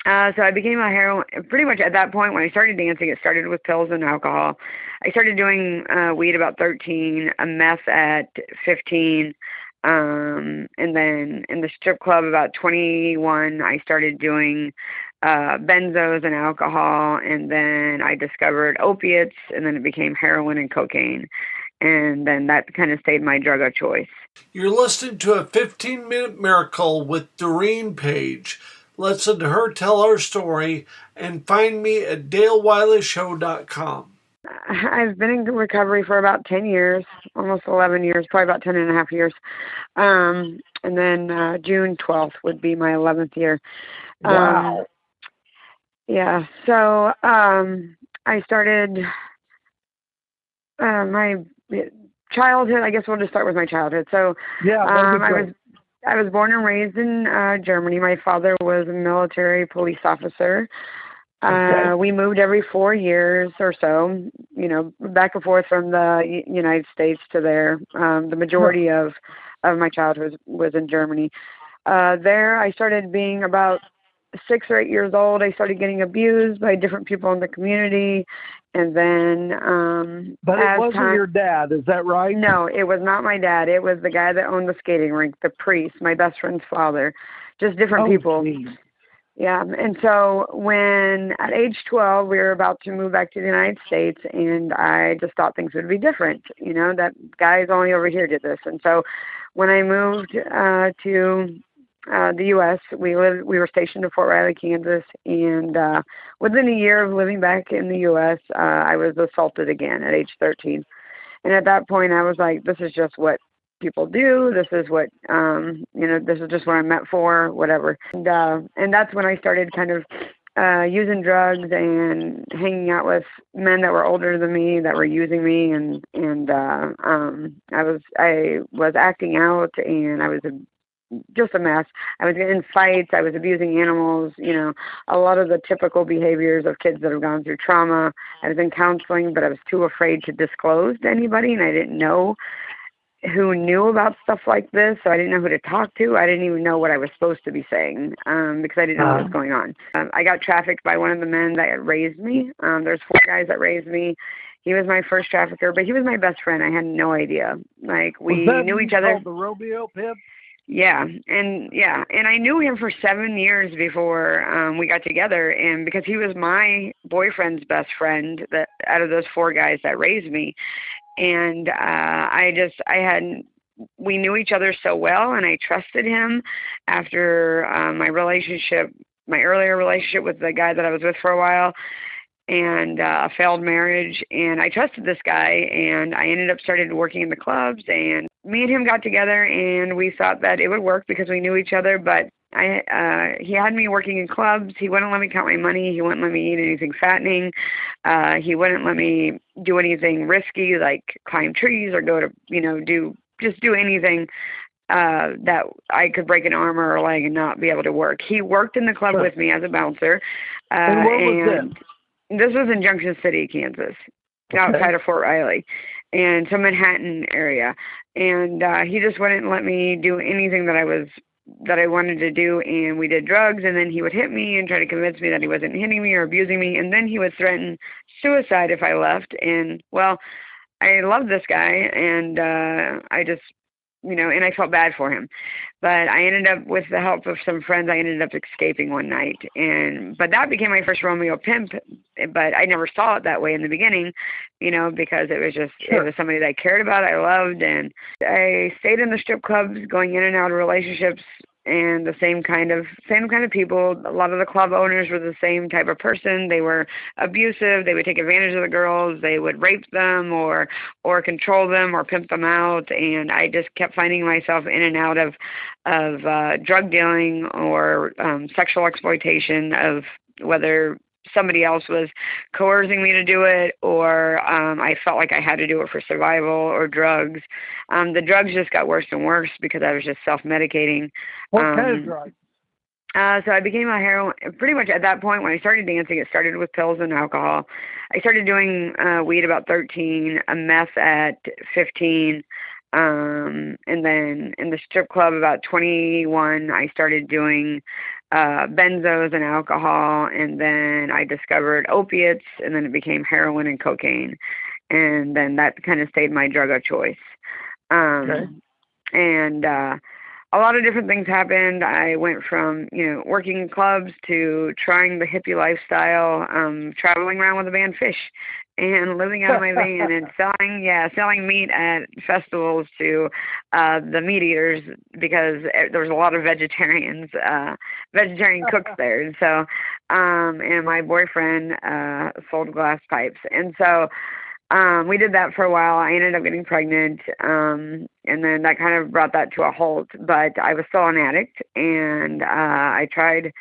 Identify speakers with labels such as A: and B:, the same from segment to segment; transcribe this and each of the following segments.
A: So I became a heroin, pretty much at that point when I started dancing, it started with pills and alcohol. I started doing weed about 13, a meth at 15, and then in the strip club about 21, I started doing benzos and alcohol, and then I discovered opiates, and then it became heroin and cocaine. And then that kind of stayed my drug of choice.
B: You're listening to a 15-minute miracle with Doreen Page. Listen to her tell her story and find me at DaleWileyShow.com.
A: I've been in recovery for about 10 years, almost 11 years, probably about 10 and a half years. And then June 12th would be my 11th year.
B: Wow.
A: Yeah, so I started my childhood. I guess we'll just start with my childhood. So
B: Yeah,
A: I was born and raised in Germany. My father was a military police officer. We moved every 4 years or so, back and forth from the United States to there. The majority of my childhood was in Germany. There, I started being about 6 or 8 years old. I started getting abused by different people in the community, and then
B: but it wasn't your dad, is that right?
A: No, it was not my dad. It was the guy that owned the skating rink, the priest, my best friend's father, just different people.
B: Geez.
A: Yeah, and so when at age 12 we were about to move back to the United States, and I just thought things would be different. That guys only over here did this, and so when I moved to the U.S., we were stationed in Fort Riley, Kansas, and within a year of living back in the U.S., I was assaulted again at age 13. And at that point, I was like, this is just what people do. This is what, this is just what I'm meant for, whatever. And that's when I started kind of using drugs and hanging out with men that were older than me, that were using me. And I was acting out, and I was just a mess. I was getting in fights. I was abusing animals, a lot of the typical behaviors of kids that have gone through trauma. I was in counseling, but I was too afraid to disclose to anybody, and I didn't know who knew about stuff like this, so I didn't know who to talk to. I didn't even know what I was supposed to be saying because I didn't know what was going on. I got trafficked by one of the men that raised me. There's 4 guys that raised me. He was my first trafficker, but he was my best friend. I had no idea. Like, we knew each other.
B: The Romeo Pimp?
A: Yeah, and I knew him for 7 years before we got together, and because he was my boyfriend's best friend, that out of those 4 guys that raised me, and we knew each other so well, and I trusted him after my earlier relationship with the guy that I was with for a while, and a failed marriage, and I trusted this guy, and I ended up started working in the clubs, and me and him got together, and we thought that it would work because we knew each other, but he had me working in clubs. He wouldn't let me count my money. He wouldn't let me eat anything fattening. He wouldn't let me do anything risky, like climb trees or go to, do anything that I could break an arm or a leg and not be able to work. He worked in the club with me as a bouncer.
B: And where was this?
A: This was in Junction City, Kansas, outside of Fort Riley, and some Manhattan area. And he just wouldn't let me do anything that I wanted to do. And we did drugs, and then he would hit me and try to convince me that he wasn't hitting me or abusing me. And then he would threaten suicide if I left. And well, I loved this guy, and I just, and I felt bad for him. But I ended up, with the help of some friends, I ended up escaping one night. But that became my first Romeo Pimp. But I never saw it that way in the beginning, because it was just, it was somebody that I cared about, I loved. And I stayed in the strip clubs, going in and out of relationships, and the same kind of people. A lot of the club owners were the same type of person. They were abusive. They would take advantage of the girls. They would rape them or control them or pimp them out. And I just kept finding myself in and out of drug dealing or sexual exploitation, of whether somebody else was coercing me to do it, or I felt like I had to do it for survival, or drugs. The drugs just got worse and worse because I was just self-medicating.
B: What kind of drugs?
A: So I became a heroin, pretty much at that point when I started dancing, it started with pills and alcohol. I started doing weed about 13, a meth at 15, and then in the strip club about 21, I started doing benzos and alcohol, and then I discovered opiates, and then it became heroin and cocaine, and then that kind of stayed my drug of choice.
C: Okay.
A: And a lot of different things happened. I went from, working in clubs to trying the hippie lifestyle, traveling around with a band Fish and living out of my van and selling meat at festivals to the meat eaters, because there was a lot of vegetarian cooks there. And so, and my boyfriend sold glass pipes. And so we did that for a while. I ended up getting pregnant, and then that kind of brought that to a halt. But I was still an addict, and I tried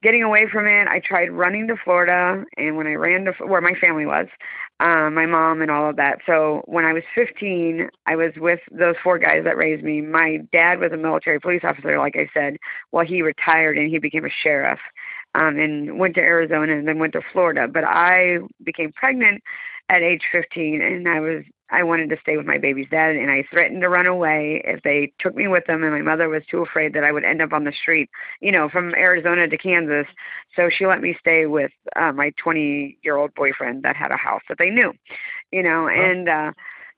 A: getting away from it. I tried running to Florida, and when I ran to where my family was, my mom and all of that. So when I was 15, I was with those 4 guys that raised me. My dad was a military police officer, like I said. Well, he retired and he became a sheriff, and went to Arizona and then went to Florida. But I became pregnant at age 15, and I wanted to stay with my baby's dad, and I threatened to run away if they took me with them, and my mother was too afraid that I would end up on the street, from Arizona to Kansas. So she let me stay with my 20-year-old boyfriend that had a house that they knew, and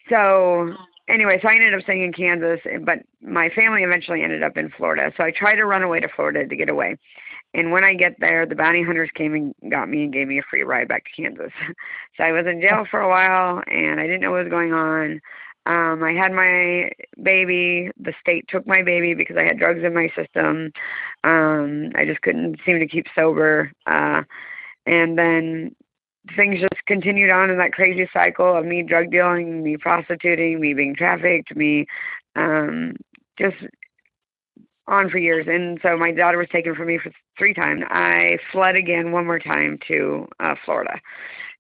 A: so anyway, so I ended up staying in Kansas, but my family eventually ended up in Florida. So I tried to run away to Florida to get away. And when I get there, the bounty hunters came and got me and gave me a free ride back to Kansas. So I was in jail for a while, and I didn't know what was going on. I had my baby. The state took my baby because I had drugs in my system. I just couldn't seem to keep sober. And then things just continued on in that crazy cycle of me drug dealing, me prostituting, me being trafficked, me just on for years. And so my daughter was taken from me for 3 times. I fled again one more time to Florida,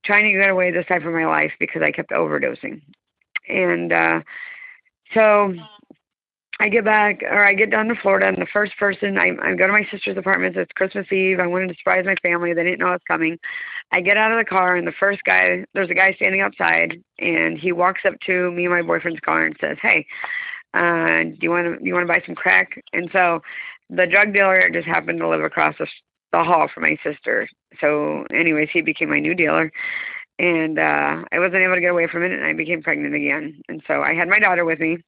A: trying to get away this time from my life because I kept overdosing. And so I get down to Florida, and the first person, I go to my sister's apartment. It's Christmas Eve. I wanted to surprise my family. They didn't know I was coming. I get out of the car, and there's a guy standing outside, and he walks up to me and my boyfriend's car and says, "Hey, do you want to buy some crack?" And so the drug dealer just happened to live across the hall from my sister. So anyways, he became my new dealer, and I wasn't able to get away from it, and I became pregnant again. And so I had my daughter with me,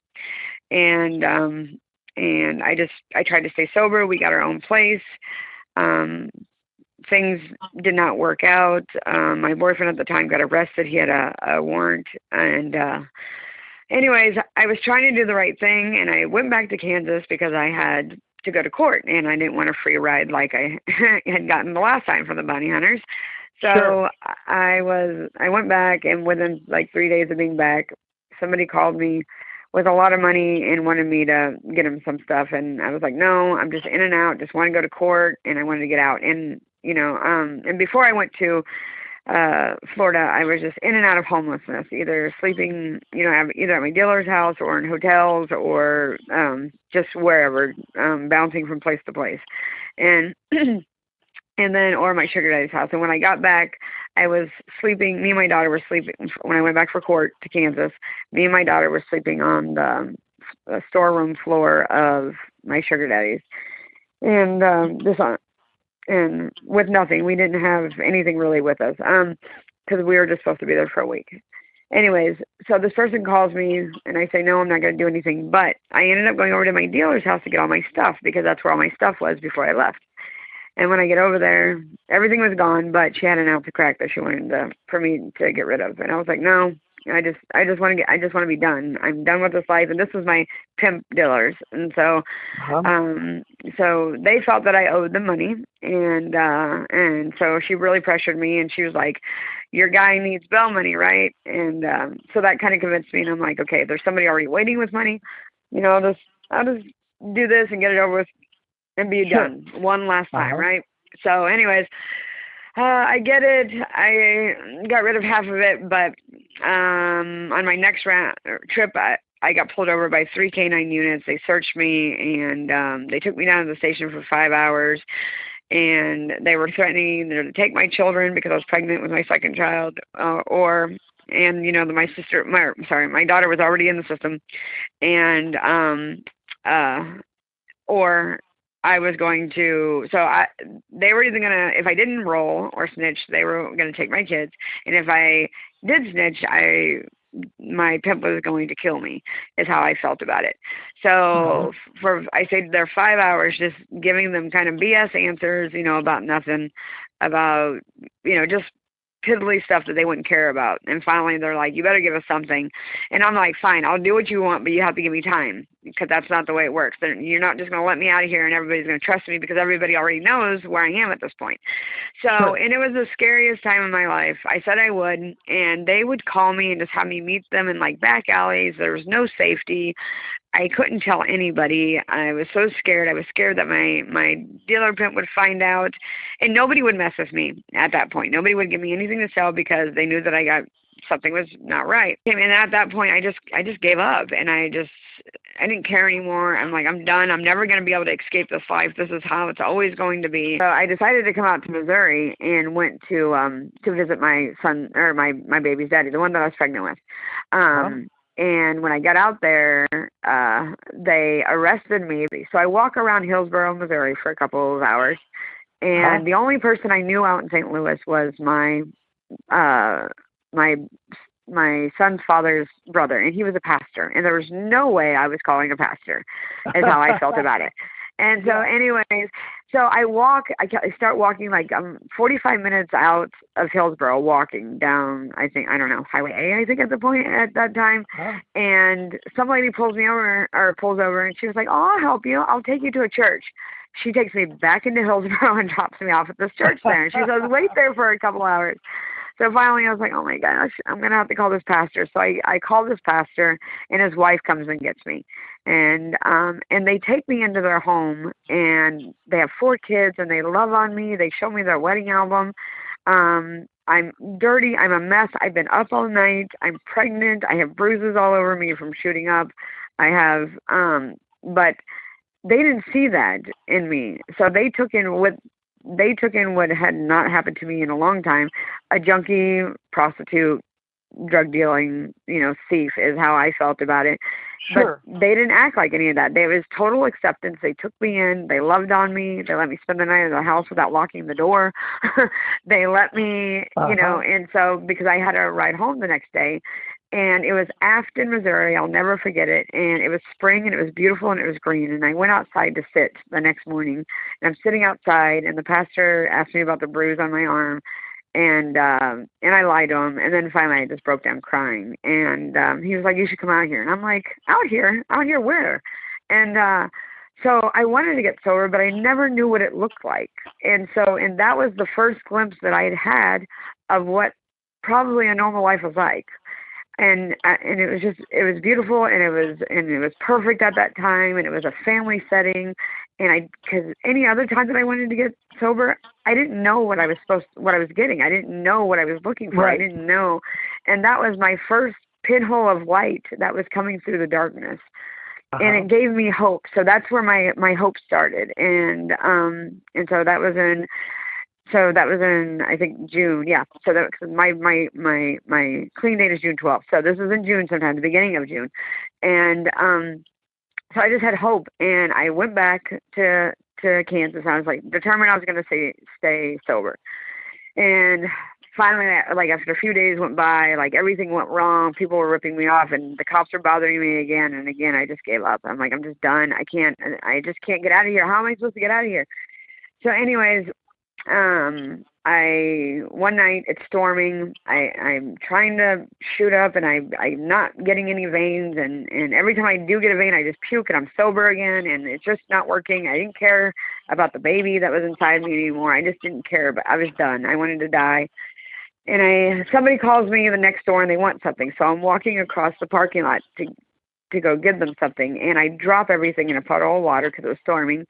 A: and I tried to stay sober. We got our own place. Things did not work out. My boyfriend at the time got arrested. He had a warrant, and anyways, I was trying to do the right thing, and I went back to Kansas because I had to go to court, and I didn't want a free ride like I had gotten the last time from the bounty hunters. So
C: Sure.
A: I went back, and within like 3 days of being back, somebody called me with a lot of money and wanted me to get him some stuff, and I was like, no, I'm just in and out, just want to go to court, and I wanted to get out. And and before I went to Florida, I was just in and out of homelessness, either sleeping, either at my dealer's house or in hotels or just wherever, bouncing from place to place, and and then or my sugar daddy's house. And when I got back, I was sleeping. Me and my daughter were sleeping when I went back for court to Kansas. Me and my daughter were sleeping on the storeroom floor of my sugar daddy's, and and with nothing. We didn't have anything really with us, because we were just supposed to be there for a week. Anyways, so this person calls me, and I say, no, I'm not going to do anything. But I ended up going over to my dealer's house to get all my stuff, because that's where all my stuff was before I left. And when I get over there, everything was gone, but she had an ounce of crack that she wanted for me to get rid of. And I was like, no, I just want to be done. I'm done with this life. And this was my pimp dealers. And so, so they felt that I owed them money. And so she really pressured me, and she was like, your guy needs bail money, right? And, so that kind of convinced me. And I'm like, okay, there's somebody already waiting with money. I'll just do this and get it over with and be done one last time. Right. So anyways, I get it. I got rid of half of it, but on my next trip, I got pulled over by 3 canine units. They searched me, and they took me down to the station for 5 hours, and they were threatening either to take my children because I was pregnant with my second child, my daughter was already in the system, and or I was going to, they were either going to, if I didn't enroll or snitch, they were going to take my kids. And if I did snitch, my pimp was going to kill me, is how I felt about it. So I stayed there 5 hours, just giving them kind of BS answers, about nothing, about, just piddly stuff that they wouldn't care about. And finally they're like, you better give us something. And I'm like, fine, I'll do what you want, but you have to give me time, because that's not the way it works. You're not just going to let me out of here and everybody's going to trust me, because everybody already knows where I am at this point. So, and it was the scariest time of my life. I said I would, and they would call me and just have me meet them in like back alleys. There was no safety. I couldn't tell anybody. I was so scared. I was scared that my dealer pimp would find out, and nobody would mess with me at that point. Nobody would give me anything to sell, because they knew that I got something was not right. And at that point, I just gave up, and I didn't care anymore. I'm like, I'm done. I'm never going to be able to escape this life. This is how it's always going to be. So I decided to come out to Missouri and went to visit my son, or my baby's daddy, the one that I was pregnant with. And when I got out there, they arrested me. So I walk around Hillsborough, Missouri for a couple of hours. And the only person I knew out in St. Louis was my son's father's brother. And he was a pastor. And there was no way I was calling a pastor, is how I felt about it. And so anyways, so I start walking like 45 minutes out of Hillsborough, walking down, Highway A, I think at that time. And some lady pulls over, and she was like, oh, I'll help you. I'll take you to a church. She takes me back into Hillsborough and drops me off at this church there. And she says, wait there for a couple hours. So finally I was like, oh my gosh, I'm going to have to call this pastor. So I call this pastor, and his wife comes and gets me. And they take me into their home, and they have 4 kids, and they love on me. They show me their wedding album. I'm dirty. I'm a mess. I've been up all night. I'm pregnant. I have bruises all over me from shooting up. I have, but they didn't see that in me. So they took in what had not happened to me in a long time. A junkie, prostitute, drug dealing, thief is how I felt about it. Sure. But they didn't act like any of that. There was total acceptance. They took me in. They loved on me. They let me spend the night at the house without locking the door. They let me, and so because I had to ride home the next day. And it was Afton, Missouri. I'll never forget it. And it was spring, and it was beautiful, and it was green. And I went outside to sit the next morning. And I'm sitting outside, and the pastor asked me about the bruise on my arm. And I lied to him. And then finally I just broke down crying. And he was like, you should come out here. And I'm like, out here where? And so I wanted to get sober, but I never knew what it looked like. And that was the first glimpse that I had of what probably a normal life was like. And it was beautiful, and it was perfect at that time, and it was a family setting. And because any other time that I wanted to get sober, I didn't know what I was getting. I didn't know what I was looking for. Right. I didn't know. And that was my first pinhole of light that was coming through the darkness. And it gave me hope. So that's where my hope started. And so that was in, I think, June. Yeah. So that my clean date is June 12th. So this is in June sometime, the beginning of June. And so I just had hope, and I went back to Kansas. I was like determined I was going to stay sober. And finally, like after a few days went by, like everything went wrong. People were ripping me off, and the cops were bothering me again and again. I just gave up. I'm like, I'm just done. I just can't get out of here. How am I supposed to get out of here? So anyways, one night it's storming. I'm trying to shoot up, and I'm not getting any veins. And every time I do get a vein, I just puke, and I'm sober again, and it's just not working. I didn't care about the baby that was inside me anymore. I just didn't care, but I was done. I wanted to die. And somebody calls me the next door, and they want something. So I'm walking across the parking lot to go give them something, and I drop everything in a puddle of water because it was storming.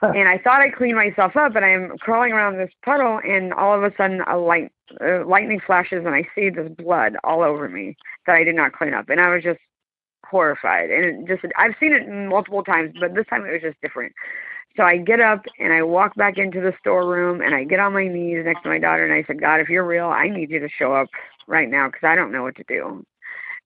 A: And I thought I cleaned myself up, but I'm crawling around this puddle, and all of a sudden lightning flashes, and I see this blood all over me that I did not clean up. And I was just horrified. And I've seen it multiple times, but this time it was just different. So I get up, and I walk back into the storeroom, and I get on my knees next to my daughter, and I said, God, if you're real, I need you to show up right now, because I don't know what to do.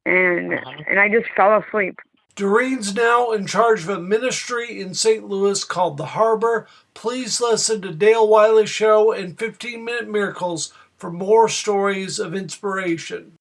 A: And I just fell asleep.
B: Doreen's now in charge of a ministry in St. Louis called The Harbor. Please listen to Dale Wiley Show and 15 Minute Miracles for more stories of inspiration.